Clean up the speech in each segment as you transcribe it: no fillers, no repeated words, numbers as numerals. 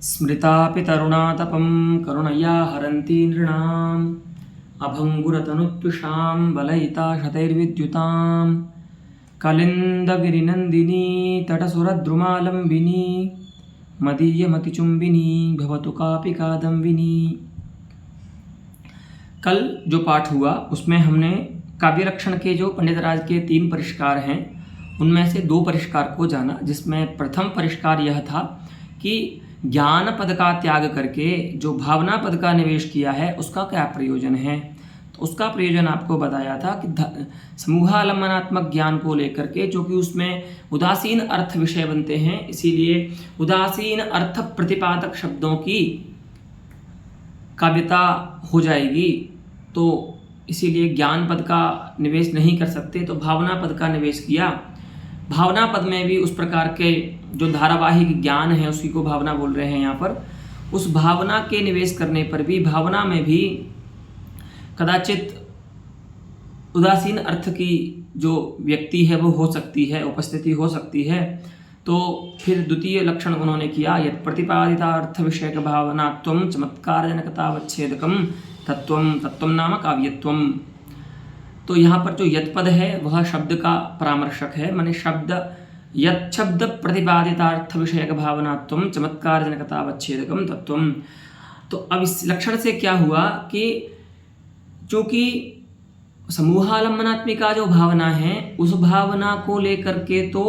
स्मृतापि तरुणातपं करुणया हरन्ति नृणाम् अभङ्गुरतनुत्विषां बलयिता शतैर्विद्युतां कलिन्दगिरिनन्दिनी तटसुरद्रुमालम्बिनी मदीयमतिचुम्बिनी भवतु कापि कादम्बिनी। कल जो पाठ हुआ उसमें हमने काव्य लक्षण के जो पंडितराज के 3 परिष्कार हैं उनमें से 2 परिष्कार को जाना, जिसमें प्रथम परिष्कार यह था कि ज्ञान पद का त्याग करके जो भावना पद का निवेश किया है उसका क्या प्रयोजन है। तो उसका प्रयोजन आपको बताया था कि समूहालंबनात्मक ज्ञान को लेकर के, जो कि उसमें उदासीन अर्थ विषय बनते हैं, इसीलिए उदासीन अर्थ प्रतिपादक शब्दों की काव्यता हो जाएगी, तो इसीलिए ज्ञान पद का निवेश नहीं कर सकते, तो भावना पद का निवेश किया। भावना पद में भी उस प्रकार के जो धारावाहिक ज्ञान है उसी को भावना बोल रहे हैं यहाँ पर। उस भावना के निवेश करने पर भी भावना में भी कदाचित उदासीन अर्थ की जो व्यक्ति है वो हो सकती है, उपस्थिति हो सकती है। तो फिर द्वितीय लक्षण उन्होंने किया, यत् प्रतिपादिता अर्थ विषयक भावनात्वं चमत्कारजनकतावच्छेदकं तत्वं नाम काव्यत्वं। तो यहाँ पर जो यत् पद है वह शब्द का परामर्शक है, माने शब्द यत् शब्द प्रतिपादितार्थ विषयक भावनात्वं चमत्कारजनकतावच्छेदकं तत्वं। तो अब इस लक्षण से क्या हुआ कि चूँकि समूहालंबनात्मिका जो भावना है उस भावना को लेकर के तो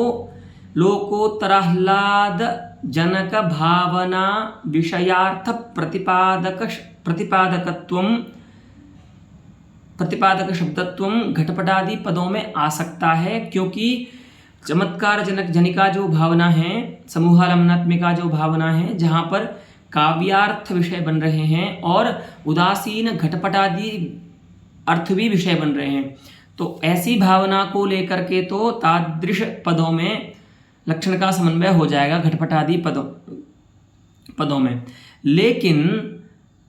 लोकोत्तराह्लाद जनक भावना विषयार्थ प्रतिपादक शब्दत्वं घटपटादि पदों में आ सकता है, क्योंकि चमत्कार जनिका जो भावना है, समूहालंबनात्मिका जो भावना है, जहाँ पर काव्यार्थ विषय बन रहे हैं और उदासीन घटपटादि अर्थ भी विषय बन रहे हैं, तो ऐसी भावना को लेकर के तो तादृश पदों में लक्षण का समन्वय हो जाएगा घटपटादि पदों में। लेकिन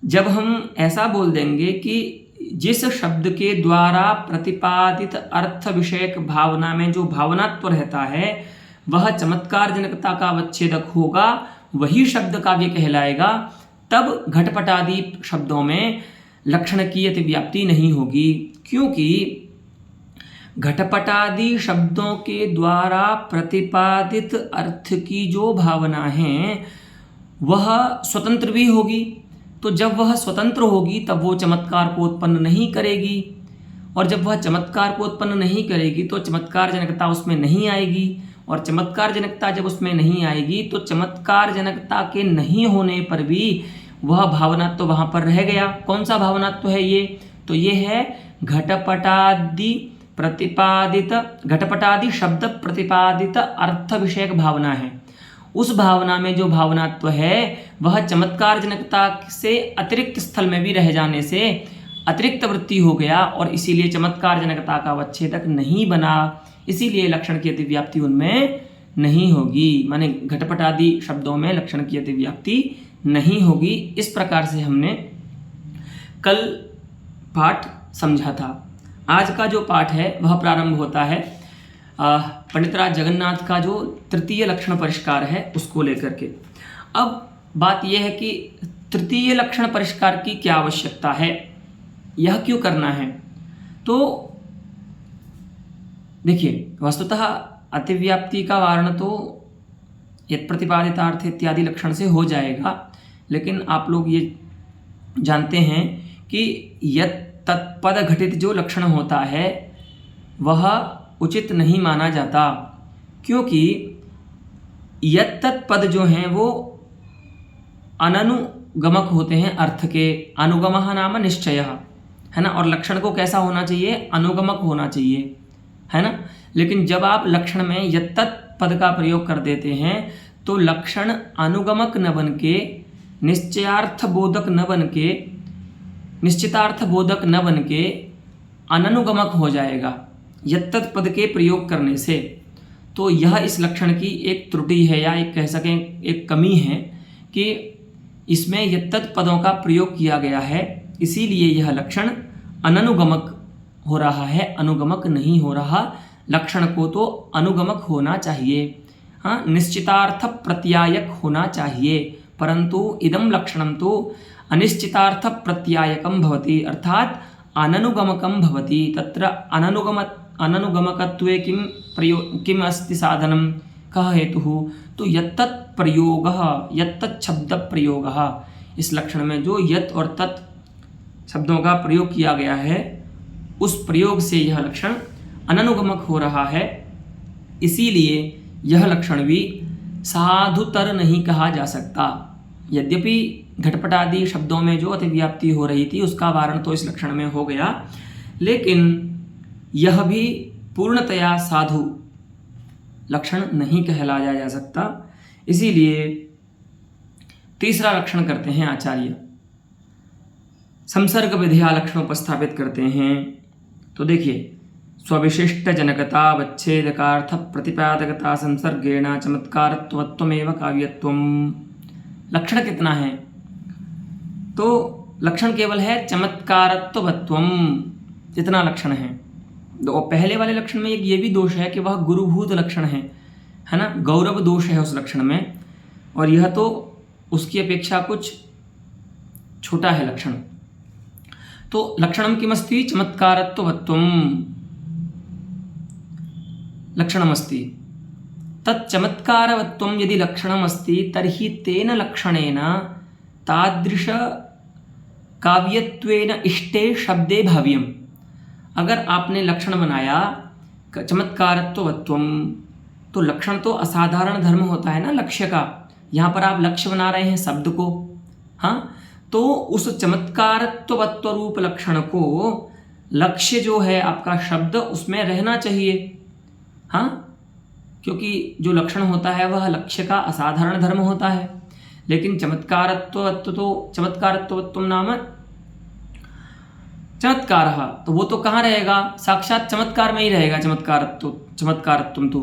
जब हम ऐसा बोल देंगे कि जिस शब्द के द्वारा प्रतिपादित अर्थ विषयक भावना में जो भावनात्व रहता है वह चमत्कार जनकता का अवच्छेदक होगा, वही शब्द काव्य कहलाएगा, तब घटपटादि शब्दों में लक्षण की अतिव्याप्ति नहीं होगी। क्योंकि घटपटादि शब्दों के द्वारा प्रतिपादित अर्थ की जो भावना है वह स्वतंत्र भी होगी, तो जब वह स्वतंत्र होगी तब वो चमत्कार को उत्पन्न नहीं करेगी, और जब वह चमत्कार को उत्पन्न नहीं करेगी तो चमत्कार जनकता उसमें नहीं आएगी, और चमत्कार जनकता जब उसमें नहीं आएगी तो चमत्कार जनकता के नहीं होने पर भी वह भावनात्व तो वहाँ पर रह गया। कौन सा भावनात्व है ये? तो ये है घटपटादि शब्द प्रतिपादित अर्थ विषयक भावना है। उस भावना में जो भावनात्व है वह चमत्कार जनकता से अतिरिक्त स्थल में भी रह जाने से अतिरिक्त वृत्ति हो गया, और इसीलिए चमत्कार जनकता का अवच्छेदक नहीं बना, इसीलिए लक्षण की अतिव्याप्ति उनमें नहीं होगी, माने घटपटादि शब्दों में लक्षण की अतिव्याप्ति नहीं होगी। इस प्रकार से हमने कल पाठ समझा था। आज का जो पाठ है वह प्रारंभ होता है पंडितराज जगन्नाथ का जो तृतीय लक्षण परिष्कार है उसको लेकर के। अब बात यह है कि तृतीय लक्षण परिष्कार की क्या आवश्यकता है, यह क्यों करना है। तो देखिए, वस्तुतः अतिव्याप्ति का वारण तो यत् प्रतिपादितार्थ इत्यादि लक्षण से हो जाएगा, लेकिन आप लोग ये जानते हैं कि यत् तत्पद घटित जो लक्षण होता है वह उचित नहीं माना जाता, क्योंकि यत् तत्पद जो हैं वो अननुगमक होते हैं अर्थ के। अनुगमः नाम निश्चयः, है ना, और लक्षण को कैसा होना चाहिए? अनुगमक होना चाहिए, है ना। लेकिन जब आप लक्षण में यत् तत्पद का प्रयोग कर देते हैं तो लक्षण अनुगमक न बन के, निश्चितार्थ बोधक न बन के अननुगमक हो जाएगा यत्तत् पद के प्रयोग करने से। तो यह इस लक्षण की एक त्रुटि है, या एक कह सकें एक कमी है कि इसमें यत्तत् पदों का प्रयोग किया गया है, इसीलिए यह लक्षण अननुगमक हो रहा है, अनुगमक नहीं हो रहा। लक्षण को तो अनुगमक होना चाहिए, हाँ, निश्चितार्थ प्रत्यायक होना चाहिए, परंतु इदं लक्षणं तो अनिश्चितार्थ प्रत्यायकं भवति, अर्थात अननुगमकं भवति। तत्र अननुगमकत्वे किम् अस्ति साधनं, कः हेतुः, तो यत्तत् प्रयोगः, यत्तत् शब्द प्रयोगः, इस लक्षण में जो यत् और तत् शब्दों का प्रयोग किया गया है उस प्रयोग से यह लक्षण अननुगमक हो रहा है, इसीलिए यह लक्षण भी साधुतर नहीं कहा जा सकता। यद्यपि घटपट आदि शब्दों में जो अतिव्याप्ति हो रही थी उसका वारण तो इस लक्षण में हो गया, लेकिन यह भी पूर्णतया साधु लक्षण नहीं कहलाया जा सकता। इसीलिए तीसरा लक्षण करते हैं आचार्य, संसर्ग विधिया लक्षण उपस्थापित करते हैं। तो देखिए, स्वविशिष्ट जनकता वच्छेदकार्थ प्रतिपादकता संसर्गेण चमत्कारत्वमेव काव्यत्वम। लक्षण कितना है, तो लक्षण केवल है चमत्कारत्वत्वम, इतना लक्षण है। तो पहले वाले लक्षण में एक ये भी दोष है कि वह गुरुभूत लक्षण है ना, गौरव दोष है उस लक्षण में, और यह तो उसकी अपेक्षा कुछ छोटा है लक्षण। तो लक्षणम किमस्ति, चमत्कारत्वत्वम लक्षणमस्ति। तच्चमत्कारवत्वं यदि लक्षणमस्ति तर्हि तेन लक्षणेन तादृश काव्यत्वेन इष्टे शब्दे भाव्यम। अगर आपने लक्षण बनाया चमत्कारत्वत्वम, तो लक्षण तो असाधारण धर्म होता है ना लक्ष्य का, यहाँ पर आप लक्ष्य बना रहे हैं शब्द को, हाँ, तो उस चमत्कारत्वत्व रूप लक्षण को लक्ष्य जो है आपका शब्द उसमें रहना चाहिए, हाँ, क्योंकि जो लक्षण होता है वह लक्ष्य का असाधारण धर्म होता है। लेकिन चमत्कारत्वत्व नाम चमत्कार, तो वो तो कहाँ रहेगा, साक्षात चमत्कार में ही रहेगा चमत्कारत्व तो।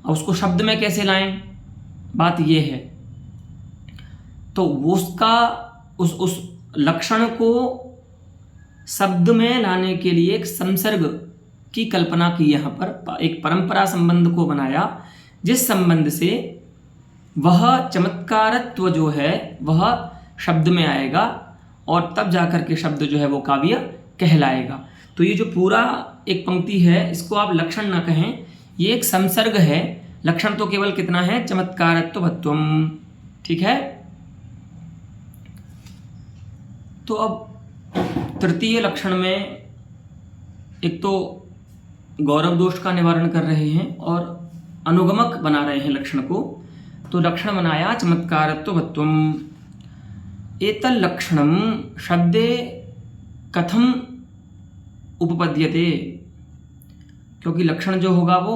और उसको शब्द में कैसे लाएं, बात ये है। तो उसका उस लक्षण को शब्द में लाने के लिए एक संसर्ग की कल्पना की, यहाँ पर एक परंपरा संबंध को बनाया, जिस संबंध से वह चमत्कारत्व जो है वह शब्द में आएगा और तब जाकर के शब्द जो है वो काव्य कहलाएगा। तो ये जो पूरा एक पंक्ति है इसको आप लक्षण न कहें, ये एक संसर्ग है। लक्षण तो केवल कितना है, चमत्कारत्वत्वम, ठीक है। तो अब तृतीय लक्षण में एक तो गौरव दोष का निवारण कर रहे हैं और अनुगमक बना रहे हैं लक्षण को। तो लक्षण बनाया चमत्कारत्वत्वम, एतल लक्षणम शब्दे कथम उपपद्यते, क्योंकि लक्षण जो होगा वो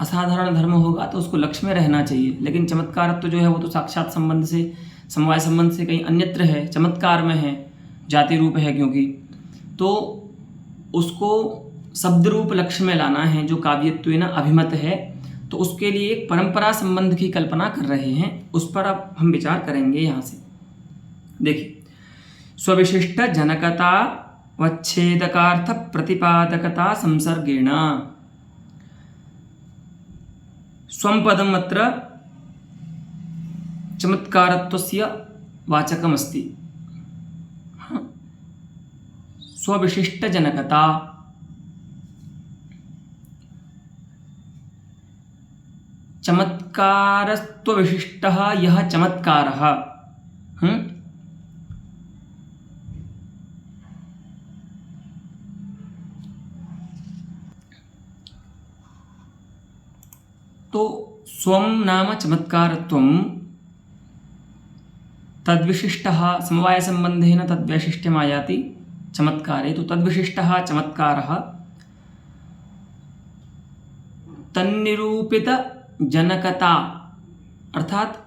असाधारण धर्म होगा तो उसको लक्ष्य में रहना चाहिए, लेकिन चमत्कारत्व जो है वो तो साक्षात संबंध से, समवाय संबंध से कहीं अन्यत्र है, चमत्कार में है, जाति रूप है क्योंकि, तो उसको शब्द रूप लक्ष्य में लाना है जो काव्यत्वेन अभिमत है। तो उसके लिए एक परंपरा संबंध की कल्पना कर रहे हैं, उस पर अब हम विचार करेंगे। यहाँ से देखिए, स्वविशिष्ट जनकता वच्छेदकार्थ प्रतिपादकता संसर्गेण, स्वं पदम अत्र चमत्कारत्वस्य वाचकमस्ति। स्वविशिष्ट जनकता, चमत्कारत्व विशिष्टः यह चमत्कारः, तो स्वं नाम चमत्कारत्वं तद्विशिष्टः समवाय संबंधेन तद्वैशिष्ट्यमायाति चमत्कारे। तो तद्विशिष्टः चमत्कारः तन्निरूपित जनकता, अर्थात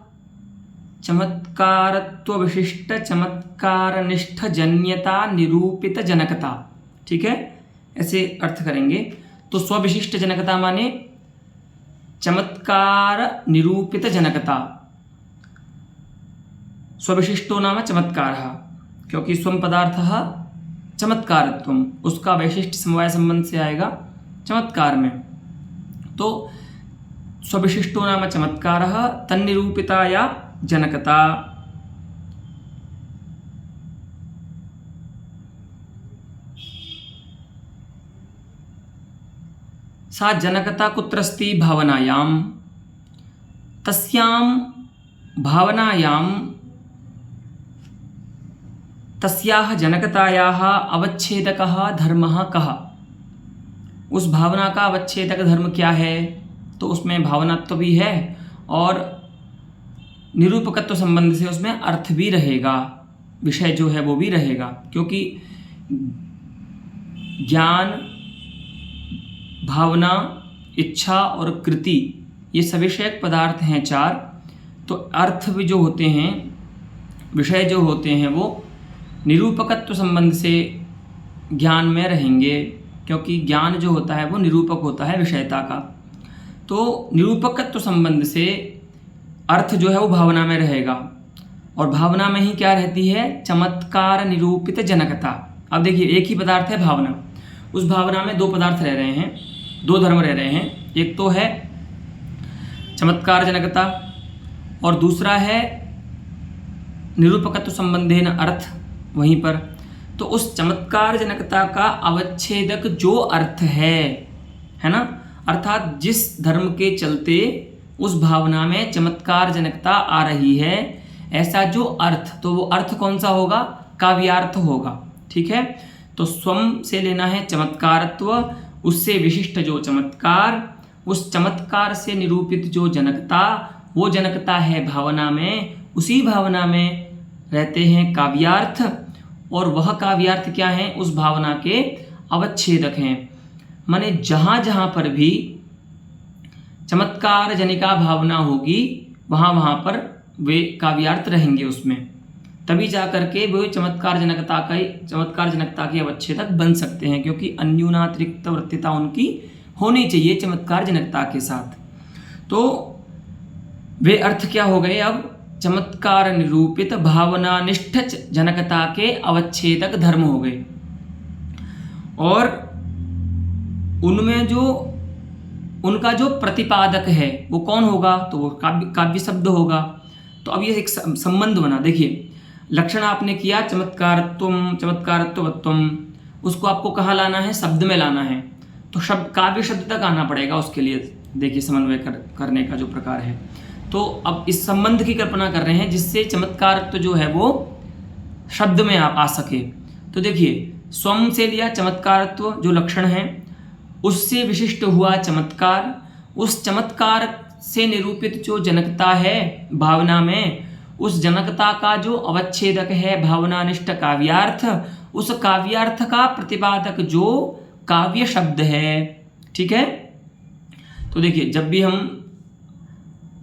चमत्कारत्व विशिष्ट चमत्कारनिष्ठ जन्यता निरूपित जनकता, ठीक है, ऐसे अर्थ करेंगे। तो स्वविशिष्ट जनकता माने चमत्कार निरूपित जनकता, स्वविशिष्टो नाम चमत्कारः, क्योंकि स्वं पदार्थः चमत्कारत्वम, उसका वैशिष्ट समवाय संबंध से आएगा चमत्कार में। तो स्वविशिष्टो नाम चमत्कारः तन्निरूपिताया जनकता सा जनकता कुत्रस्ति भावनायां तस्यां भावनायां तस्याः जनकतायाः अवच्छेदकः धर्मः कः। उस भावना का अवच्छेदक धर्म क्या है, तो उसमें भावनात्व भी है और निरूपकत्व संबंध से उसमें अर्थ भी रहेगा, विषय जो है वो भी रहेगा, क्योंकि ज्ञान, भावना, इच्छा और कृति ये सविषयक पदार्थ हैं चार। तो अर्थ भी जो होते हैं, विषय जो होते हैं, वो निरूपकत्व संबंध से ज्ञान में रहेंगे, क्योंकि ज्ञान जो होता है वो निरूपक होता है विषयता का। तो निरूपकत्व संबंध से अर्थ जो है वो भावना में रहेगा, और भावना में ही क्या रहती है, चमत्कार निरूपित जनकता। अब देखिए, एक ही पदार्थ है भावना, उस भावना में दो पदार्थ रह रहे हैं, दो धर्म रह रहे हैं। एक तो है चमत्कार जनकता और दूसरा है निरूपकत्व संबंधेन अर्थ। वहीं पर तो उस चमत्कार जनकता का अवच्छेदक जो अर्थ है ना, अर्थात जिस धर्म के चलते उस भावना में चमत्कार जनकता आ रही है, ऐसा जो अर्थ, तो वो अर्थ कौन सा होगा, काव्यार्थ होगा। ठीक है, तो स्वम से लेना है चमत्कारत्व, उससे विशिष्ट जो चमत्कार, उस चमत्कार से निरूपित जो जनकता, वो जनकता है भावना में, उसी भावना में रहते हैं काव्यार्थ, और वह काव्यार्थ क्या है, उस भावना के अवच्छेदक हैं। माने जहाँ जहाँ पर भी चमत्कार जनिका भावना होगी, वहाँ वहाँ पर वे काव्यार्थ रहेंगे उसमें, तभी जा करके वे चमत्कार जनकता के अवच्छेदक बन सकते हैं, क्योंकि अन्यूनातिरिक्त वृत्तिता उनकी होनी चाहिए चमत्कार जनकता के साथ। तो वे अर्थ क्या हो गए, अब चमत्कार निरूपित भावनानिष्ठ जनकता के अवच्छेदक धर्म हो गए, और उनमें जो उनका जो प्रतिपादक है वो कौन होगा, तो वो काव्य शब्द होगा। तो अब ये एक संबंध बना। देखिए, लक्षण आपने किया चमत्कारत्वम, उसको आपको कहाँ लाना है, शब्द में लाना है, तो शब्द काव्य शब्द तक आना पड़ेगा उसके लिए। देखिए, समन्वय करने का जो प्रकार है, तो अब इस संबंध की कल्पना कर रहे हैं जिससे चमत्कारत्व जो है वो शब्द में आ सके। तो देखिए, स्वम से लिया चमत्कारत्व जो लक्षण है, उससे विशिष्ट हुआ चमत्कार, उस चमत्कार से निरूपित जो जनकता है भावना में, उस जनकता का जो अवच्छेदक है भावनानिष्ठ काव्यार्थ, उस काव्यार्थ का प्रतिपादक जो काव्य शब्द है। ठीक है, तो देखिए, जब भी हम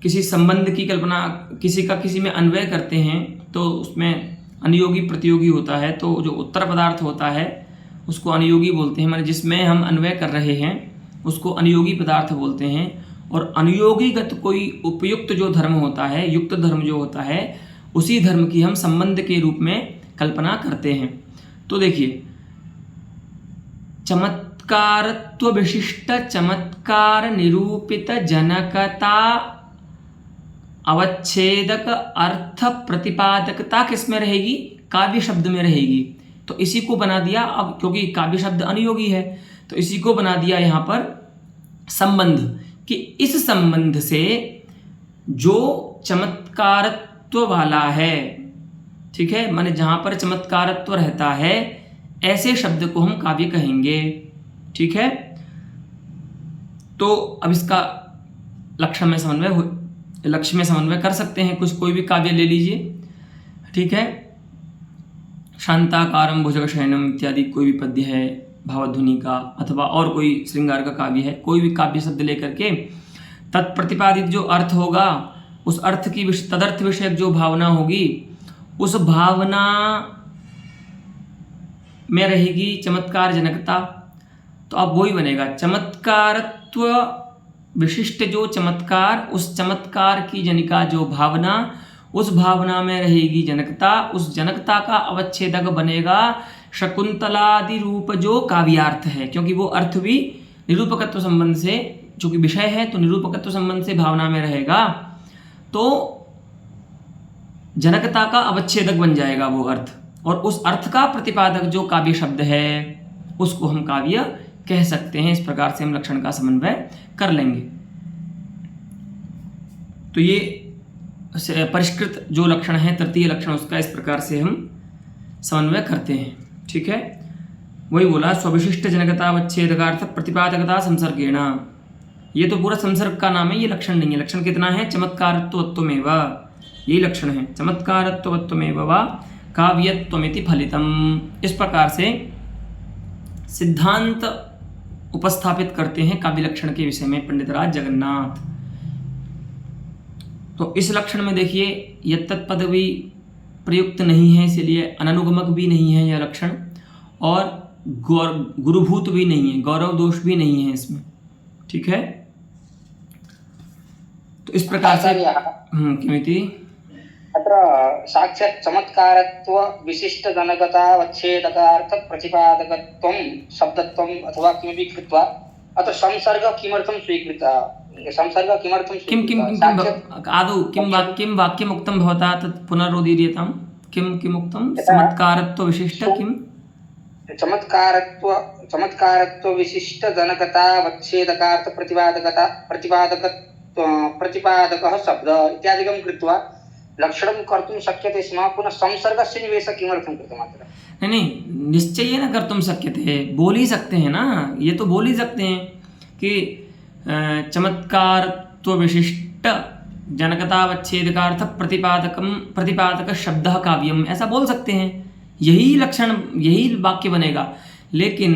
किसी संबंध की कल्पना, किसी में अन्वय करते हैं, तो उसमें अनुयोगी प्रतियोगी होता है। तो जो उत्तर पदार्थ होता है उसको अनुयोगी बोलते हैं, माने जिसमें हम अन्वय कर रहे हैं उसको अनुयोगी पदार्थ बोलते हैं। और अनुयोगीगत कोई उपयुक्त जो धर्म होता है, युक्त धर्म जो होता है, उसी धर्म की हम संबंध के रूप में कल्पना करते हैं। तो देखिए, चमत्कारत्व विशिष्ट चमत्कार निरूपित जनकता अवच्छेदक अर्थ प्रतिपादकता किसमें रहेगी, काव्य शब्द में रहेगी। तो इसी को बना दिया, अब क्योंकि काव्य शब्द अनुयोगी है, तो इसी को बना दिया यहाँ पर संबंध, कि इस संबंध से जो चमत्कारत्व वाला है, ठीक है, माने जहाँ पर चमत्कारत्व रहता है, ऐसे शब्द को हम काव्य कहेंगे। ठीक है, तो अब इसका लक्ष्य में समन्वय कर सकते हैं, कोई भी काव्य ले लीजिए। ठीक है, शांताकारम भुजगशयनम इत्यादि कोई भी पद्य है भावध्वनि का, अथवा और कोई श्रृंगार का काव्य है, कोई भी काव्य शब्द लेकर के तत्प्रतिपादित जो अर्थ होगा, उस अर्थ की तदर्थ विषयक जो भावना होगी, उस भावना में रहेगी चमत्कार जनकता। तो अब वही बनेगा, चमत्कारत्व विशिष्ट जो चमत्कार, उस चमत्कार की जनिका जो भावना, उस भावना में रहेगी जनकता, उस जनकता का अवच्छेदक बनेगा शकुंतलादि रूप जो काव्यार्थ है, क्योंकि वो अर्थ भी निरूपकत्व संबंध से, चूंकि विषय है तो निरूपकत्व संबंध से भावना में रहेगा। तो जनकता का अवच्छेदक बन जाएगा वो अर्थ, और उस अर्थ का प्रतिपादक जो काव्य शब्द है उसको हम काव्य कह सकते हैं। इस प्रकार से हम लक्षण का समन्वय कर लेंगे। तो ये परिष्कृत जो लक्षण है, तृतीय लक्षण, उसका इस प्रकार से हम समन्वय करते हैं। ठीक है, वही बोला स्वविशिष्ट जनकतावच्छेदकार्थ प्रतिपादकता संसर्गेण। ये तो पूरा संसर्ग का नाम है, ये लक्षण नहीं है। लक्षण कितना है? चमत्कारत्वत्वमेव, यही लक्षण है। चमत्कारत्वत्वमेव वा काव्यत्वमिति फलितम। इस प्रकार से सिद्धांत उपस्थापित करते हैं काव्य लक्षण के विषय में पंडितराज जगन्नाथ। तो इस लक्षण में देखिए यत्तत्पद भी प्रयुक्त नहीं है, इसलिए अननुगमक भी नहीं है यह लक्षण, और गुरुभूत भी नहीं है, गौरव दोष भी नहीं है इसमें। ठीक है, तो इस प्रकार से किमिति अत्र साक्षात् चमत्कारत्व विशिष्ट जनकतावच्छेदकार्थ प्रतिपादकत्वं शब्दत्वम् अथवा किमपि कृत्वा अत्र संसर्ग किमर्थं स्वीकृतः? संसर्ग किमर्थं किम आदौ किं वाक्यम् उक्तं भवता तत् पुनरुदीर्यतां। किम् उक्तं? चमत्कारत्व विशिष्ट किम्? चमत्कारत्व विशिष्ट जनकतावच्छेदकार्थ प्रतिपादकः शब्द इत्यादिकं कृत्वा लक्षणं कर्तुं शक्यते स्म। पुनः संसर्गस्य निवेशः किमर्थं कृतम् अत्र? नहीं, निश्चयेन कर्तुं शक्यते, बोल ही सकते हैं ना, ये तो बोल ही सकते हैं कि चमत्कारत्व विशिष्ट जनकतावच्छेदकार्थ प्रतिपादक शब्द काव्यम, ऐसा बोल सकते हैं। यही लक्षण, यही वाक्य बनेगा। लेकिन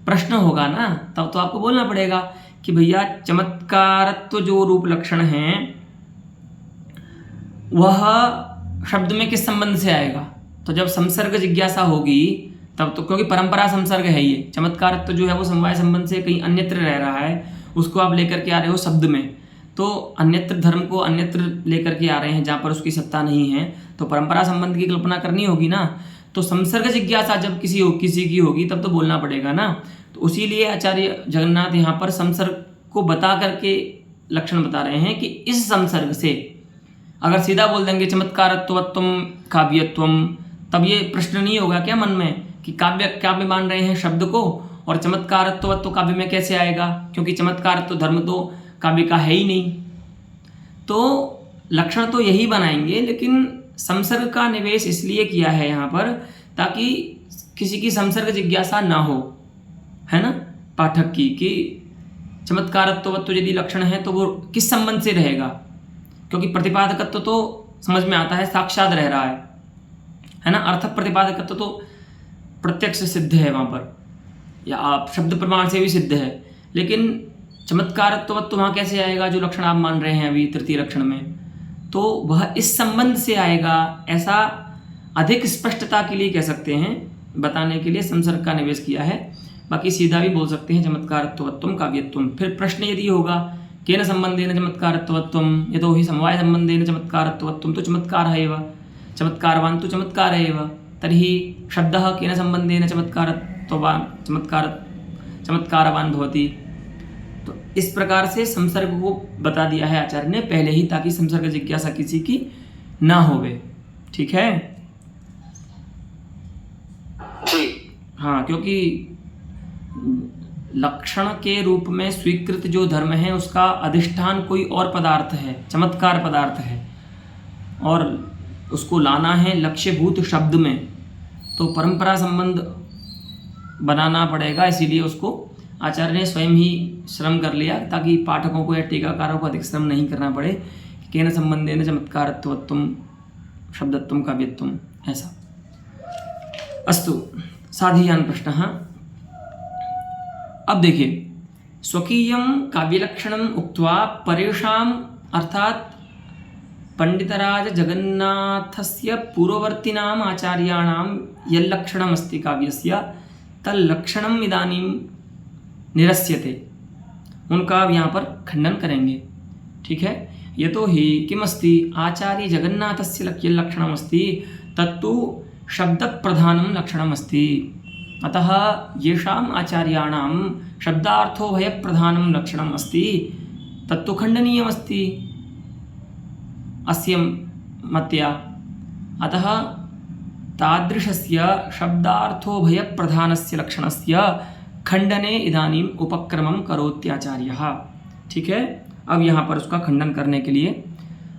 प्रश्न होगा ना, तब तो आपको बोलना पड़ेगा कि भैया चमत्कारत्व जो रूप लक्षण है वह शब्द में किस संबंध से आएगा? तो जब संसर्ग जिज्ञासा होगी तब तो, क्योंकि परंपरा संसर्ग है ये। चमत्कारत्व जो है वो समवाय संबंध से कहीं अन्यत्र रह रहा है, उसको आप लेकर के आ रहे हो शब्द में, तो अन्यत्र धर्म को अन्यत्र लेकर के आ रहे हैं जहाँ पर उसकी सत्ता नहीं है, तो परंपरा संबंध की कल्पना करनी होगी ना। तो संसर्ग जिज्ञासा जब किसी की होगी तब तो बोलना पड़ेगा ना। तो उसी लिए आचार्य जगन्नाथ यहाँ पर संसर्ग को बता करके लक्षण बता रहे हैं कि इस संसर्ग से, अगर सीधा बोल देंगे चमत्कारत्वत्वम काव्यत्वम, तब ये प्रश्न नहीं होगा क्या मन में कि काव्य मान रहे हैं शब्द को, और चमत्कारत्व काव्य में कैसे आएगा, क्योंकि चमत्कारत्व धर्म तो काव्य का है ही नहीं। तो लक्षण तो यही बनाएंगे, लेकिन संसर्ग का निवेश इसलिए किया है यहाँ पर ताकि किसी की संसर्ग जिज्ञासा ना हो, है ना, पाठक की, कि चमत्कारत्व यदि लक्षण है तो वो किस संबंध से रहेगा, क्योंकि प्रतिपादकत्व तो समझ में आता है, साक्षात रह रहा है ना। अर्थ प्रतिपादकत्व तो प्रत्यक्ष सिद्ध है वहाँ पर, या आप शब्द प्रमाण से भी सिद्ध है। लेकिन चमत्कारत्व तो वहाँ कैसे आएगा जो लक्षण आप मान रहे हैं अभी तृतीय लक्षण में, तो वह इस संबंध से आएगा, ऐसा अधिक स्पष्टता के लिए कह सकते हैं, बताने के लिए संसर्ग का निवेश किया है। बाकी सीधा भी बोल सकते हैं चमत्कारत्वत्वम काव्यत्वम। फिर प्रश्न यदि होगा केन संबंधेन चमत्कारत्वत्वम, यतोहि समवाय संबंधेन चमत्कारत्वत्वम तो चमत्कारः एव, चमत्कारवान् तो चमत्कार एव, तर्हि शब्दः केन संबंधेन चमत्कारवान् भवति। तो इस प्रकार से संसर्ग को बता दिया है आचार्य ने पहले ही, ताकि संसर्ग जिज्ञासा किसी की ना होवे। ठीक है जी हाँ, क्योंकि लक्षण के रूप में स्वीकृत जो धर्म है उसका अधिष्ठान कोई और पदार्थ है, चमत्कार पदार्थ है, और उसको लाना है लक्ष्यभूत शब्द में, तो परंपरा संबंध बनाना पड़ेगा। इसीलिए उसको आचार्य ने स्वयं ही श्रम कर लिया, ताकि पाठकों को या टीकाकारों को अधिक श्रम नहीं करना पड़े। केन संबंधेन चमत्कारत्वत्वम शब्दत्वम काव्यत्वम, ऐसा। अस्तु, साधीयान प्रश्नः। अब देखिए, स्वकीयं काव्यलक्षणम् उक्त्वा परेषाम् अर्थात पंडितराज जगन्नाथस्य पूर्ववर्तिनाम् आचार्याणां यल्लक्षणमस्ति काव्यस्य तल्लक्षणम् इदानीं निरस्यते, उनका यहाँ पर खंडन करेंगे। ठीक है, यतोहि किमस्ति आचार्य जगन्नाथस्य यल्लक्षणमस्ति तत्तु शब्दप्रधानं लक्षणमस्ति, अतः येषाम् आचार्याणां शब्दार्थो भयप्रधानं लक्षणम् अस्ति तत्तु खण्डनीयमस्ति अस्य मत्या। अतः तादृशस्य शब्दार्थोभयप्रधानस्य लक्षणस्य खंडने इदानीम उपक्रमं करोत्याचार्यः। ठीक है, अब यहाँ पर उसका खंडन करने के लिए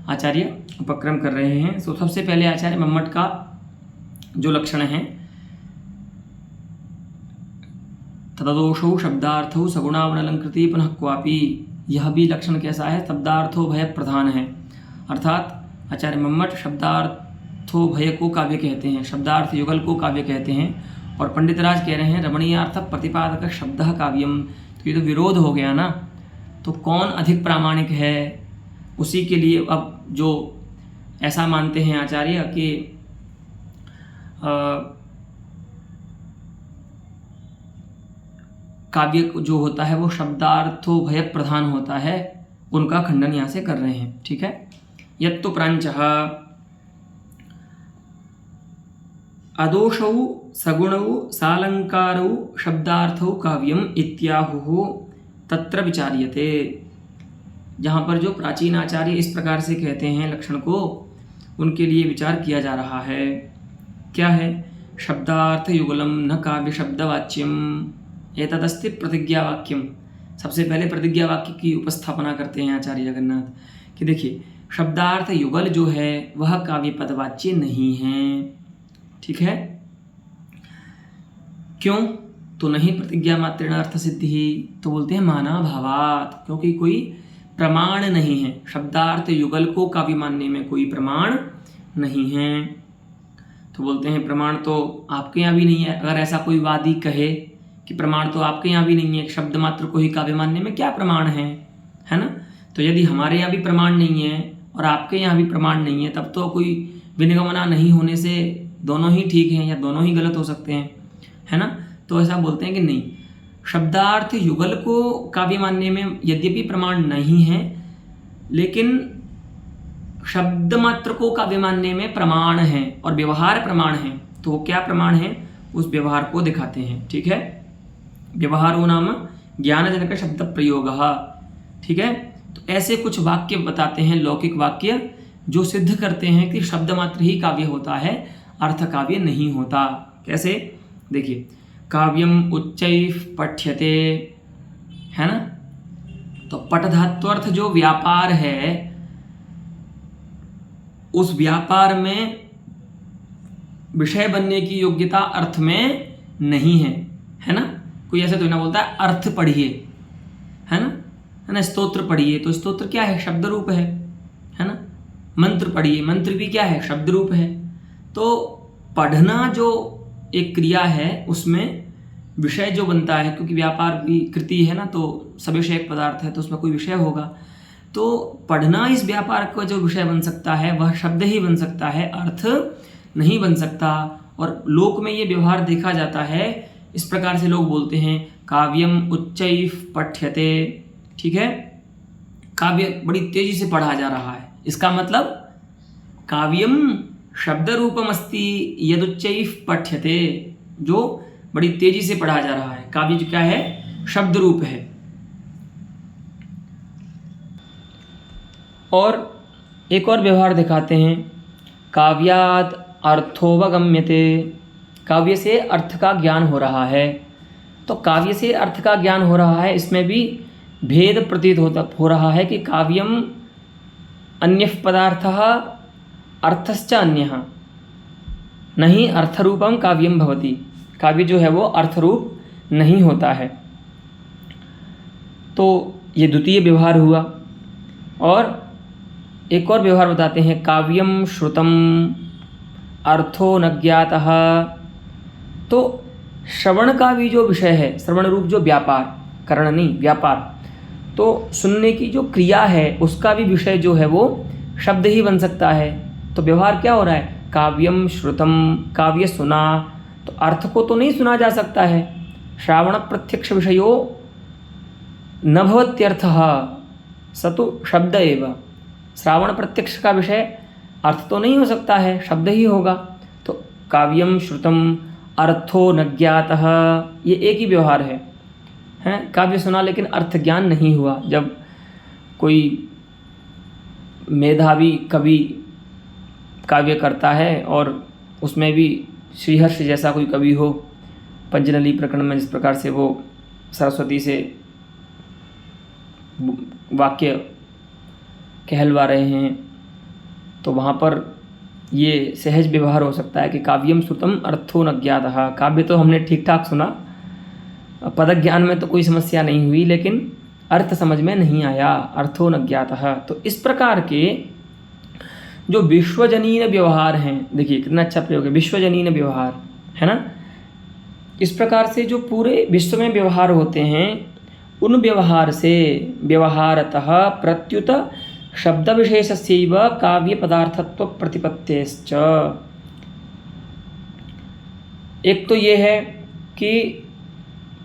आचार्य उपक्रम कर रहे हैं। तो सबसे पहले आचार्य मम्मट का जो लक्षण है, तददोषौ शब्दार्थौ सगुणावनलंकृति पुनः क्वापि, यह भी लक्षण कैसा है, शब्दार्थो भय प्रधान है। अर्थात आचार्य मम्मट शब्दार्थो भय को काव्य कहते हैं, शब्दार्थ युगल को काव्य कहते हैं, और पंडितराज कह रहे हैं रमणीयार्थ प्रतिपादक शब्द काव्यम। तो ये तो विरोध हो गया ना, तो कौन अधिक प्रामाणिक है, उसी के लिए अब जो ऐसा मानते हैं आचार्य कि काव्य जो होता है वो शब्दार्थो भय प्रधान होता है, उनका खंडन यहाँ से कर रहे हैं। ठीक है, यत्तु प्रांचः अदोषौ सगुणौ सालंकारौ शब्दार्थौ काव्यम इत्याहुः तत्र विचार्यते। जहाँ पर जो प्राचीन आचार्य इस प्रकार से कहते हैं लक्षण को, उनके लिए विचार किया जा रहा है। क्या है, शब्दार्थ युगलम न काव्य शब्दवाच्यम एतदस्ति प्रतिज्ञा वाक्यम। सबसे पहले प्रतिज्ञा वाक्य की उपस्थापना करते हैं आचार्य जगन्नाथ कि देखिए शब्दार्थ युगल जो है वह काव्य पदवाच्य नहीं है। ठीक है, क्यों, तो नहीं प्रतिज्ञा मात्रेण अर्थ सिद्धि, तो बोलते हैं माना भावात, क्योंकि कोई प्रमाण नहीं है, शब्दार्थ युगल को काव्य मानने में कोई प्रमाण नहीं है। तो बोलते हैं प्रमाण तो आपके यहाँ भी नहीं है। अगर ऐसा कोई वादी कहे कि प्रमाण तो आपके यहाँ भी नहीं है, शब्द मात्र को ही काव्य मानने में क्या प्रमाण है ना। तो यदि हमारे यहाँ भी प्रमाण नहीं है और आपके यहाँ भी प्रमाण नहीं है, तब तो कोई विनिगमना नहीं होने से दोनों ही ठीक हैं या दोनों ही गलत हो सकते हैं, है ना। तो ऐसा बोलते हैं कि नहीं, शब्दार्थ युगल को काव्य मानने में यद्यपि प्रमाण नहीं है, लेकिन शब्द मात्र को काव्य मानने में प्रमाण है और व्यवहार प्रमाण है। तो वो क्या प्रमाण है, उस व्यवहार को दिखाते हैं। ठीक है, व्यवहारो नाम ज्ञानजनक शब्द प्रयोग। ठीक है, तो ऐसे कुछ वाक्य बताते हैं, लौकिक वाक्य, जो सिद्ध करते हैं कि शब्द मात्र ही काव्य होता है, अर्थ काव्य नहीं होता। कैसे, देखिए, काव्यम उच्चैः पठ्यते, है ना। तो पठ धात्वर्थ जो व्यापार है, उस व्यापार में विषय बनने की योग्यता अर्थ में नहीं है ना। कोई ऐसे तो ना बोलता है अर्थ पढ़िए, है ना, स्तोत्र पढ़िए, तो स्तोत्र क्या है, शब्द रूप है ना। मंत्र पढ़िए, मंत्र भी क्या है, शब्द रूप है। तो पढ़ना जो एक क्रिया है, उसमें विषय जो बनता है, क्योंकि व्यापार भी कृति है ना, तो सविषयक पदार्थ है, तो उसमें कोई विषय होगा। तो पढ़ना इस व्यापार का जो विषय बन सकता है वह शब्द ही बन सकता है, अर्थ नहीं बन सकता। और लोक में ये व्यवहार देखा जाता है, इस प्रकार से लोग बोलते हैं काव्यम उच्चैः पठ्यते। ठीक है, काव्य बड़ी तेजी से पढ़ा जा रहा है, इसका मतलब काव्यम शब्द रूपमस्ति यदुच्चैः पठ्यते, जो बड़ी तेजी से पढ़ा जा रहा है। काव्य जो क्या है, शब्द रूप है। और एक और व्यवहार दिखाते हैं, काव्यात् अर्थोवगम्यते, काव्य से अर्थ का ज्ञान हो रहा है। तो काव्य से अर्थ का ज्ञान हो रहा है, इसमें भी भेद प्रतीत हो रहा है कि काव्यम अन्यः पदार्थः अर्थश्च अन्यः, नहीं अर्थरूपम काव्यम भवति। काव्य जो है वो अर्थरूप नहीं होता है। तो ये द्वितीय व्यवहार हुआ। और एक और व्यवहार बताते हैं, काव्यम श्रुतम अर्थो न ज्ञातः। तो श्रवण का भी जो विषय है, श्रवण रूप जो व्यापार, करण नहीं व्यापार, तो सुनने की जो क्रिया है उसका भी विषय जो है वो शब्द ही बन सकता है। तो व्यवहार क्या हो रहा है, काव्यम श्रुतम, काव्य सुना, तो अर्थ को तो नहीं सुना जा सकता है। श्रावण प्रत्यक्ष विषयो न भवत्यर्थः स तु शब्द एव। श्रावण प्रत्यक्ष का विषय अर्थ तो नहीं हो सकता है, शब्द ही होगा। तो काव्यम श्रुतम अर्थो न ज्ञातः, ये एक ही व्यवहार है। काव्य सुना लेकिन अर्थ ज्ञान नहीं हुआ। जब कोई मेधावी कवि काव्य करता है और उसमें भी श्रीहर्ष जैसा कोई कवि हो, पंचनली प्रकरण में जिस प्रकार से वो सरस्वती से वाक्य कहलवा रहे हैं, तो वहाँ पर ये सहज व्यवहार हो सकता है कि काव्यम श्रुतम अर्थो न ज्ञातः। काव्य तो हमने ठीक ठाक सुना, पदक ज्ञान में तो कोई समस्या नहीं हुई, लेकिन अर्थ समझ में नहीं आया, अर्थो न ज्ञातः। तो इस प्रकार के जो विश्वजनीन व्यवहार हैं, देखिए कितना अच्छा प्रयोग है, विश्वजनीन व्यवहार, है ना। इस प्रकार से जो पूरे विश्व में व्यवहार होते हैं, उन व्यवहार से व्यवहारतः प्रत्युत शब्द विशेषस्यैव काव्य पदार्थत्व प्रतिपत्तेश्च। एक तो ये है कि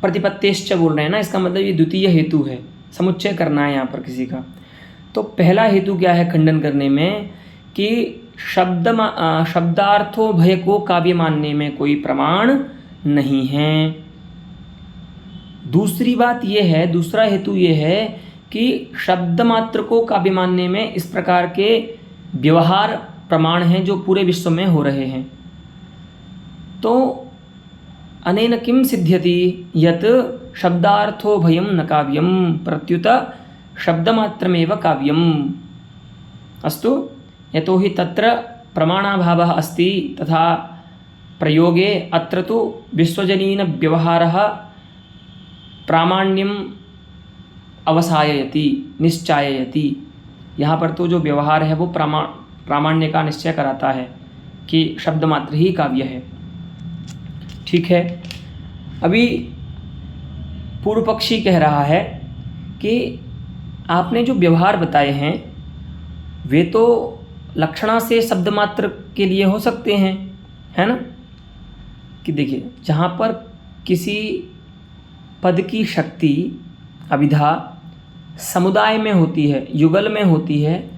प्रतिपत्तेश्च बोल रहे हैं ना, इसका मतलब ये द्वितीय हेतु है, समुच्चय करना है यहाँ पर किसी का। तो पहला हेतु क्या है खंडन करने में, कि शब्दार्थो भय को काव्य मानने में कोई प्रमाण नहीं है। दूसरी बात ये है, दूसरा हेतु ये है कि शब्द मात्र को काव्य मानने में इस प्रकार के व्यवहार प्रमाण हैं जो पूरे विश्व में हो रहे हैं। तो अनेन किम सिद्ध्यति यत् शब्दार्थो भयं न काव्यं प्रत्युत शब्दमात्रमेव काव्यम्। अस्तु, यतोहि तत्र प्रमाणाभावः अस्ति, तथा प्रयोगे अत्र तु विश्वजनीन व्यवहारः प्रामाण्यम अवसाययति निश्चाययति। यहाँ पर तो जो व्यवहार है वो प्रामाण्य का निश्चय कराता है कि शब्द मात्र ही काव्य है। ठीक है, अभी पूर्व पक्षी कह रहा है कि आपने जो व्यवहार बताए हैं वे तो लक्षणा से शब्द मात्र के लिए हो सकते हैं, है ना। कि देखिए, जहाँ पर किसी पद की शक्ति अभिधा समुदाय में होती है, युगल में होती है,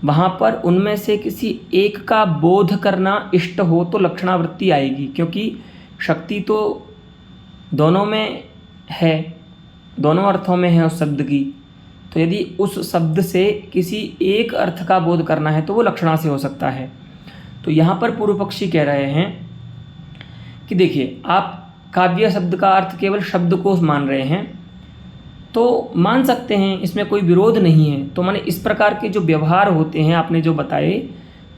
वहाँ पर उनमें से किसी एक का बोध करना इष्ट हो तो लक्षणावृत्ति आएगी, क्योंकि शक्ति तो दोनों में है, दोनों अर्थों में है उस शब्द की। तो यदि उस शब्द से किसी एक अर्थ का बोध करना है तो वो लक्षणा से हो सकता है। तो यहाँ पर पूर्व पक्षी कह रहे हैं कि देखिए, आप काव्य शब्द का अर्थ केवल शब्द को मान रहे हैं तो मान सकते हैं, इसमें कोई विरोध नहीं है। तो माने इस प्रकार के जो व्यवहार होते हैं आपने जो बताए,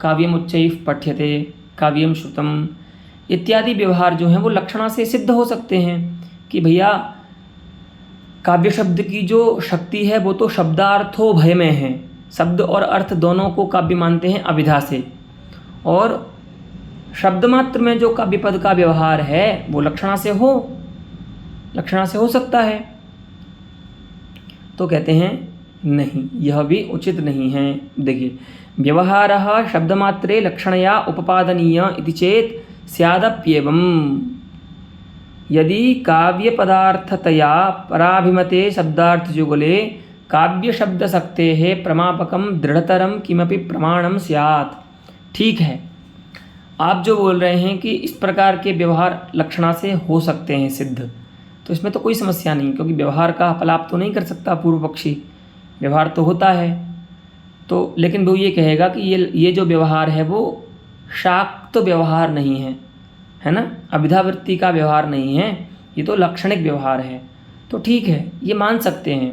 काव्यम उच्चैः पठ्यते, काव्यम श्रुतम इत्यादि व्यवहार जो हैं वो लक्षणा से सिद्ध हो सकते हैं कि भैया काव्य शब्द की जो शक्ति है वो तो शब्दार्थो भय में है, शब्द और अर्थ दोनों को काव्य मानते हैं अभिधा से, और शब्द मात्र में जो काव्य पद का व्यवहार है वो लक्षणा से हो सकता है। तो कहते हैं नहीं, यह भी उचित नहीं है। देखिए, व्यवहारः शब्दमात्रे लक्षणया उपपादनीय इति चेत स्यादप्येवम्। यदि काव्य पदार्थतया पराभिमते शब्दार्थयुगले काव्य शब्द शक्तेः प्रमापकम दृढ़तरम किमपि प्रमाणम स्यात्। ठीक है, आप जो बोल रहे हैं कि इस प्रकार के व्यवहार लक्षणा से हो सकते हैं सिद्ध, तो इसमें तो कोई समस्या नहीं, क्योंकि व्यवहार का अपलाप तो नहीं कर सकता पूर्व पक्षी, व्यवहार तो होता है। तो लेकिन वो ये कहेगा कि ये जो व्यवहार है वो शाक्त व्यवहार नहीं है ना, अभिधावृत्ति का व्यवहार नहीं है, ये तो लक्षणिक व्यवहार है। तो ठीक है, ये मान सकते हैं,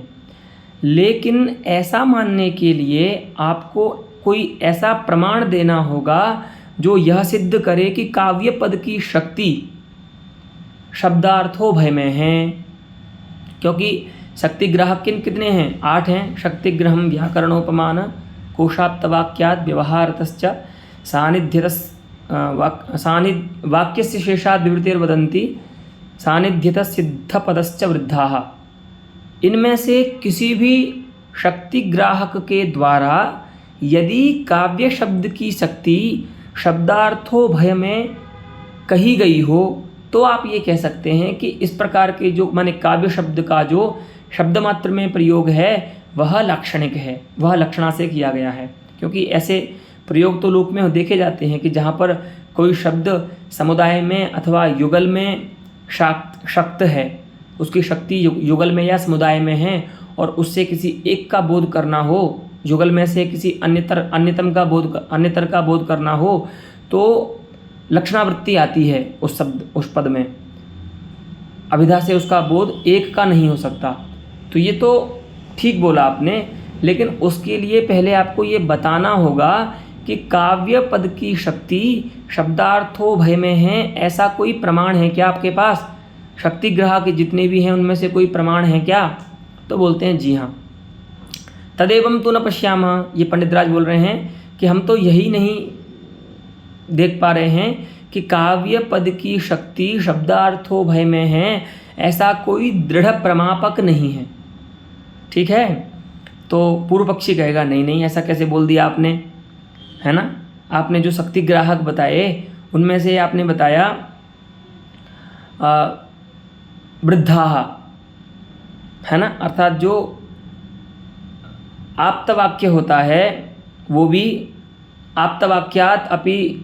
लेकिन ऐसा मानने के लिए आपको कोई ऐसा प्रमाण देना होगा जो यह सिद्ध करे कि काव्य पद की शक्ति शब्दार्थो भय में है। क्योंकि शक्तिग्राहक कितने हैं? 8 हैं। शक्तिग्रहम व्याकरणोपमान कोशाप्तवाक्याद व्यवहारतश्च वाक्यस्य शेषाद विवृतिर्वदन्ति सानिध्यतः सिद्धपदश्च वृद्धाः। इनमें से किसी भी शक्तिग्राहक के द्वारा यदि काव्य शब्द की शक्ति शब्दार्थो भय में कही गई हो तो आप ये कह सकते हैं कि इस प्रकार के जो माने काव्य शब्द का जो शब्द मात्र में प्रयोग है वह लाक्षणिक है, वह लक्षणा से किया गया है। क्योंकि ऐसे प्रयोग तो लोक में देखे जाते हैं कि जहाँ पर कोई शब्द समुदाय में अथवा युगल में शक्त है, उसकी शक्ति युगल में या समुदाय में है, और उससे किसी एक का बोध करना हो युगल में से किसी अन्यतर का बोध करना हो तो लक्षणावृत्ति आती है उस पद में, अभिधा से उसका बोध एक का नहीं हो सकता। तो ये तो ठीक बोला आपने, लेकिन उसके लिए पहले आपको ये बताना होगा कि काव्य पद की शक्ति शब्दार्थो भय में है, ऐसा कोई प्रमाण है क्या आपके पास? शक्ति ग्रह के जितने भी हैं उनमें से कोई प्रमाण है क्या? तो बोलते हैं जी हाँ। तदेवं तु न पश्यामः, ये पंडित राज बोल रहे हैं कि हम तो यही नहीं देख पा रहे हैं कि काव्य पद की शक्ति शब्दार्थो भय में है, ऐसा कोई दृढ़ प्रमापक नहीं है। ठीक है, तो पूर्व पक्षी कहेगा नहीं नहीं ऐसा कैसे बोल दिया आपने, है ना। आपने जो शक्ति ग्राहक बताए उनमें से आपने बताया वृद्धा, है ना, अर्थात जो आप्तवाक्य होता है वो भी आप्तवाक्यात् अपि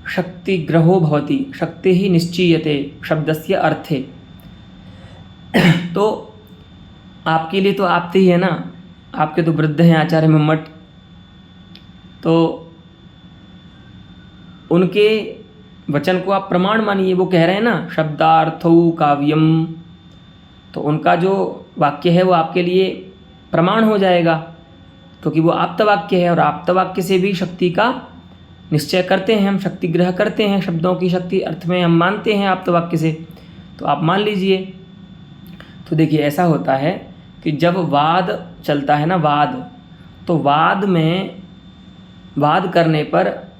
शक्तिग्रहो भवति, शक्ति ही निश्चीयते शब्दस्य अर्थे। तो आपके लिए तो आप्त ही है ना, आपके तो वृद्ध हैं आचार्य मम्मट, तो उनके वचन को आप प्रमाण मानिए। वो कह रहे हैं ना शब्दार्थौ काव्यम, तो उनका जो वाक्य है वो आपके लिए प्रमाण हो जाएगा, क्योंकि वो आप्तवाक्य है और आप्तवाक्य से भी शक्ति का निश्चय करते हैं हम, शक्ति ग्रह करते हैं, शब्दों की शक्ति अर्थ में हम मानते हैं आप्तवाक्य से। तो आप मान लीजिए। तो देखिए ऐसा होता है कि जब वाद चलता है ना, वाद, तो वाद में वाद करने पर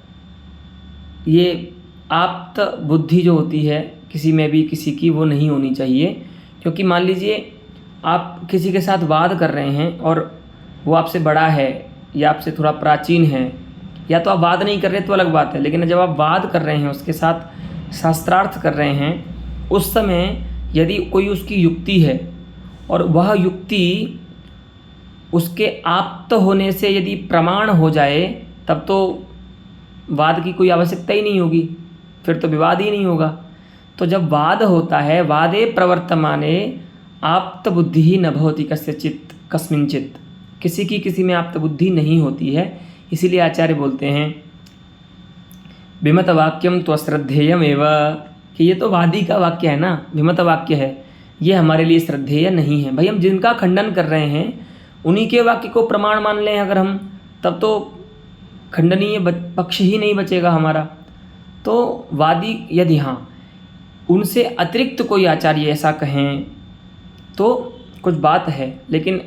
ये आप्त बुद्धि जो होती है किसी में भी किसी की, वो नहीं होनी चाहिए। क्योंकि मान लीजिए आप किसी के साथ वाद कर रहे हैं और वो आपसे बड़ा है या आपसे थोड़ा प्राचीन है, या तो आप वाद नहीं कर रहे तो अलग बात है, लेकिन जब आप वाद कर रहे हैं उसके साथ शास्त्रार्थ कर रहे हैं, उस समय यदि कोई उसकी युक्ति है और वह युक्ति उसके आप्त होने से यदि प्रमाण हो जाए, तब तो वाद की कोई आवश्यकता ही नहीं होगी, फिर तो विवाद ही नहीं होगा। तो जब वाद होता है, वादे प्रवर्तमाने आप्त बुद्धि ही न भवति कस्यचित् कस्मिंचित्, किसी की किसी में आप्त बुद्धि नहीं होती है। इसीलिए आचार्य बोलते हैं विमत वाक्यम तो अश्रद्धेयम एव, कि ये तो वादी का वाक्य है ना, विमत वाक्य है, ये हमारे लिए श्रद्धेय नहीं है। भाई हम जिनका खंडन कर रहे हैं उन्हीं के वाक्य को प्रमाण मान लें अगर हम, तब तो खंडनीय पक्ष ही नहीं बचेगा हमारा। तो वादी यदि हाँ उनसे अतिरिक्त कोई आचार्य ऐसा कहें तो कुछ बात है, लेकिन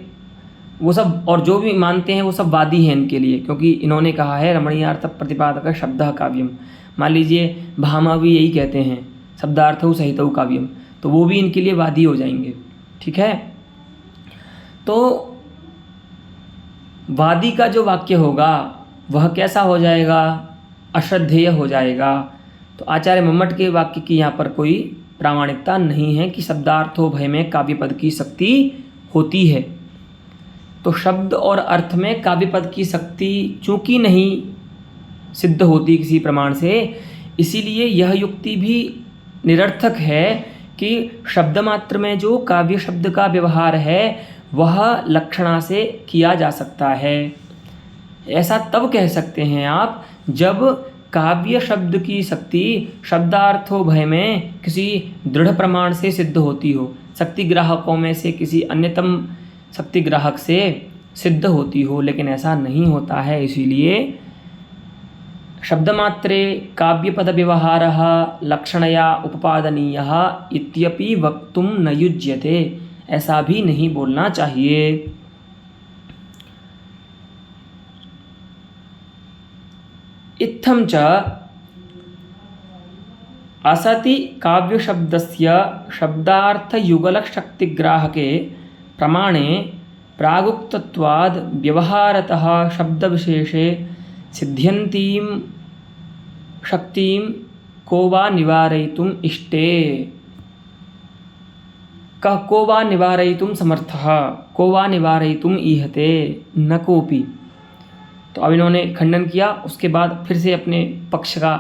वो सब और जो भी मानते हैं वो सब वादी हैं इनके लिए, क्योंकि इन्होंने कहा है रमणीयार्थ प्रतिपादक शब्दः काव्यम। मान लीजिए भामा भी यही कहते हैं शब्दार्थौ सहितौ काव्यम, तो वो भी इनके लिए वादी हो जाएंगे। ठीक है, तो वादी का जो वाक्य होगा वह कैसा हो जाएगा? अश्रद्धेय हो जाएगा। तो आचार्य मम्मट के वाक्य की यहाँ पर कोई प्रामाणिकता नहीं है कि शब्दार्थो भय में काव्य पद की शक्ति होती है। तो शब्द और अर्थ में काव्य पद की शक्ति चूँकि नहीं सिद्ध होती किसी प्रमाण से, इसीलिए यह युक्ति भी निरर्थक है कि शब्द मात्र में जो काव्य शब्द का व्यवहार है वह लक्षणा से किया जा सकता है। ऐसा तब कह सकते हैं आप जब काव्य शब्द की शक्ति शब्दार्थो भय में किसी दृढ़ प्रमाण से सिद्ध होती हो, शक्ति ग्राहकों में से किसी अन्यतम शक्ति ग्राहक से सिद्ध होती हो, लेकिन ऐसा नहीं होता है। इसीलिए शब्दमात्रे काव्यपद व्यवहारः लक्षणया उपपादनीयः इत्यपि वक्तुं न युज्यते, ऐसा भी नहीं बोलना चाहिए। इत्थं च असति काव्यशब्दस्य शब्दार्थयुगलशक्तिग्राहके प्रमाणे प्रागुक्तत्वाद् व्यवहारतः शब्दविशेषे सिद्ध्यन्तीं शक्तिं को वा निवारयितुम् इष्टे। को वा निवारयितुं समर्थः, को वा निवारयितुम् ईहते, न कोपि। तो अब इन्होंने खंडन किया, उसके बाद फिर से अपने पक्ष का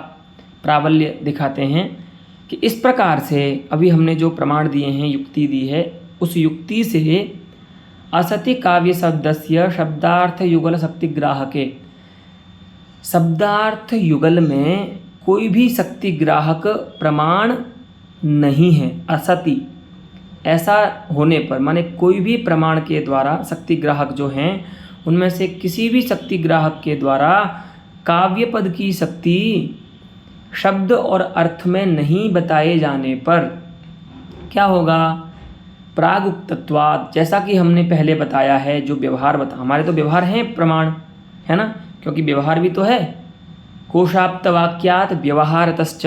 प्राबल्य दिखाते हैं कि इस प्रकार से अभी हमने जो प्रमाण दिए हैं, युक्ति दी है, उस युक्ति से असति काव्य शब्दस्य शब्दार्थ युगल शक्तिग्राहके। शब्दार्थ युगल में कोई भी शक्तिग्राहक प्रमाण नहीं है। असति, ऐसा होने पर माने कोई भी प्रमाण के द्वारा शक्तिग्राहक जो हैं उनमें से किसी भी शक्तिग्राहक के द्वारा काव्य पद की शक्ति शब्द और अर्थ में नहीं बताए जाने पर क्या होगा? प्रागुक्तत्वात्, जैसा कि हमने पहले बताया है, जो व्यवहार हमारे तो व्यवहार हैं प्रमाण, है ना, क्योंकि व्यवहार भी तो है। कोशाप्त वाक्यात व्यवहारतश्च,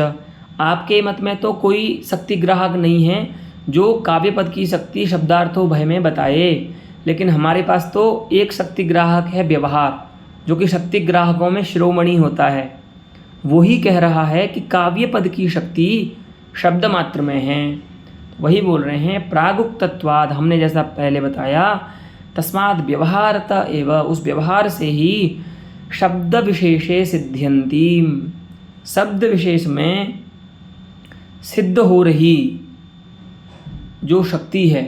आपके मत में तो कोई शक्तिग्राहक नहीं है जो काव्य पद की शक्ति शब्दार्थोभय में बताए, लेकिन हमारे पास तो एक शक्तिग्राहक है व्यवहार, जो कि शक्तिग्राहकों में शिरोमणि होता है। वही कह रहा है कि काव्य पद की शक्ति शब्द मात्र में है। वही बोल रहे हैं प्रागुक्तत्वाद, हमने जैसा पहले बताया, तस्माद् व्यवहारत एव, उस व्यवहार से ही शब्द विशेषे सिद्ध्यन्ति, शब्द विशेष में सिद्ध हो रही जो शक्ति है,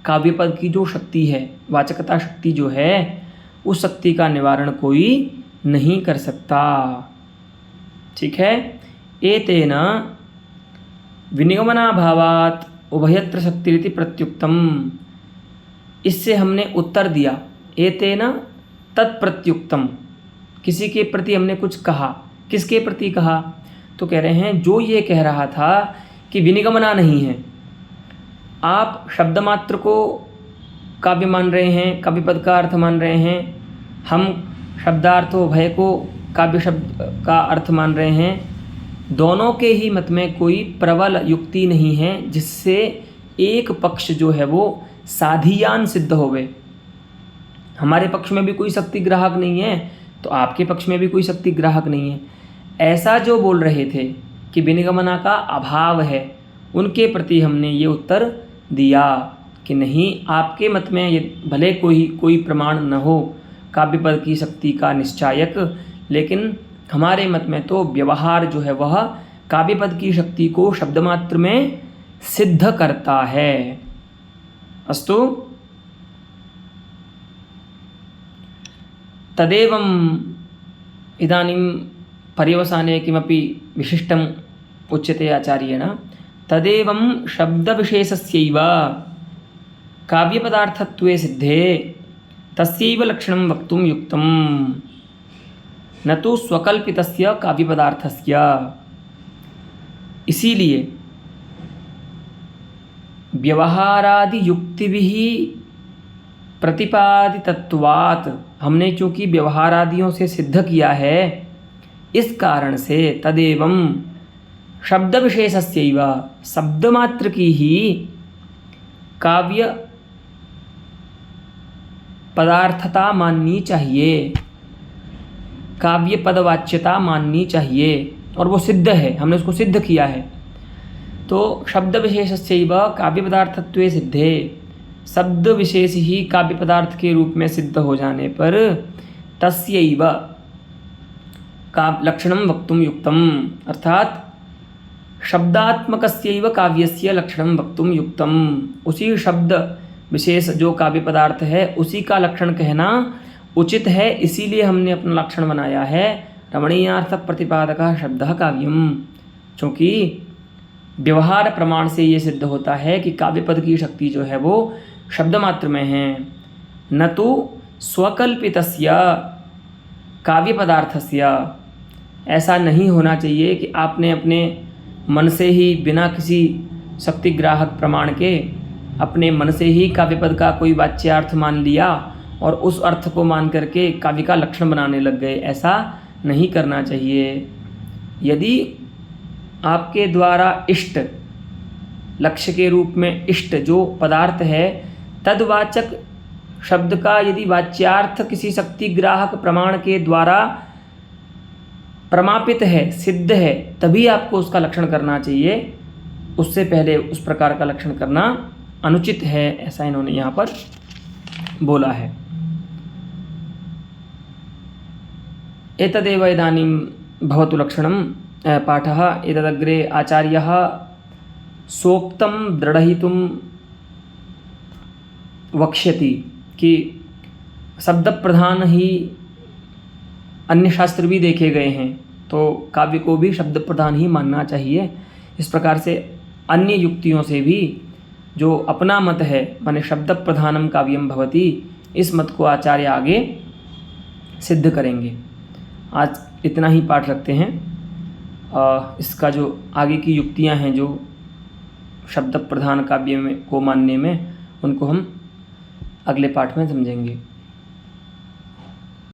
काव्य पद की जो शक्ति है, वाचकता शक्ति जो है, उस शक्ति का निवारण कोई नहीं कर सकता। ठीक है। एतेन विनिगमनाभावात् उभयत्र शक्तिरिति प्रत्युक्तम, इससे हमने उत्तर दिया। एतेन तत्प्रत्युक्तम, किसी के प्रति हमने कुछ कहा। किसके प्रति कहा? तो कह रहे हैं जो ये कह रहा था कि विनिगमना नहीं है, आप शब्द मात्र को काव्य मान रहे हैं, काव्य पद का अर्थ मान रहे हैं, हम शब्दार्थोभय को काव्य शब्द का अर्थ मान रहे हैं। दोनों के ही मत में कोई प्रबल युक्ति नहीं है जिससे एक पक्ष जो है वो साधियान सिद्ध होवे। हमारे पक्ष में भी कोई शक्तिग्राहक नहीं है तो आपके पक्ष में भी कोई शक्तिग्राहक नहीं है। ऐसा जो बोल रहे थे कि विनिगमना का अभाव है, उनके प्रति हमने ये उत्तर दिया कि नहीं, आपके मत में ये भले कोई प्रमाण न हो काव्य पद की शक्ति का निश्चायक, लेकिन हमारे मत में तो व्यवहार जो है वह काव्य पद की शक्ति को शब्द मात्र में सिद्ध करता है। अस्तु, तदेवं इदानीं पर्यवसाने किमपि विशिष्टम् उच्यते आचार्येण। तदेवं शब्दविशेषस्यैव काव्यपदार्थत्वे सिद्धे तस्यैव लक्षणं वक्तुं युक्तं, न तो स्वकल्पितस्य काव्यपदार्थस्य। इसीलिए व्यवहारादि युक्तिभिः प्रतिपादितत्वात्, हमने चूँकि व्यवहारादियों से सिद्ध किया है, इस कारण से तदेवं शब्द विशेषस्यैव, शब्द मात्र की ही काव्य पदार्थता माननी चाहिए, काव्य पदवाच्यता माननी चाहिए, और वो सिद्ध है, हमने उसको सिद्ध किया है। तो शब्द विशेषस्यैव काव्य पदार्थत्वे सिद्धे, शब्द विशेष ही काव्य पदार्थ के रूप में सिद्ध हो जाने पर तस्यैव लक्षणं वक्तुं युक्तम, अर्थात शब्दात्मकस्यैव काव्यस्य लक्षणं वक्तुं युक्तम, उसी शब्द विशेष जो काव्य पदार्थ है उसी का लक्षण कहना उचित है। इसीलिए हमने अपना लक्षण बनाया है रमणीयार्थ प्रतिपादकः शब्दः काव्यम, क्योंकि व्यवहार प्रमाण से ये सिद्ध होता है कि काव्य पद की शक्ति जो है वो शब्द मात्र में है, न तो स्वकल्पितस्य काव्य पदार्थस्य। ऐसा नहीं होना चाहिए कि आपने अपने मन से ही बिना किसी शक्तिग्राहक प्रमाण के अपने मन से ही काव्य पद का कोई वाच्यार्थ मान लिया और उस अर्थ को मान करके काव्य का लक्षण बनाने लग गए। ऐसा नहीं करना चाहिए। यदि आपके द्वारा इष्ट, लक्ष्य के रूप में इष्ट जो पदार्थ है, तद्वाचक शब्द का यदि वाच्यार्थ किसी शक्तिग्राहक प्रमाण के द्वारा प्रमापित है, सिद्ध है, तभी आपको उसका लक्षण करना चाहिए। उससे पहले उस प्रकार का लक्षण करना अनुचित है, ऐसा इन्होंने यहाँ पर बोला है। एतदेव इदानीं भवतु लक्षणं पाठः। एतदग्रे आचार्यः सोक्तं दृढयितुं वक्ष्यति। कि शब्द प्रधान ही अन्य शास्त्र भी देखे गए हैं, तो काव्य को भी शब्द प्रधान ही मानना चाहिए। इस प्रकार से अन्य युक्तियों से भी जो अपना मत है, माने शब्द प्रधानम काव्यम भवति, इस मत को आचार्य आगे सिद्ध करेंगे। आज इतना ही पाठ रखते हैं। इसका जो आगे की युक्तियां हैं जो शब्द प्रधान काव्य में को मानने में, उनको हम अगले पाठ में समझेंगे।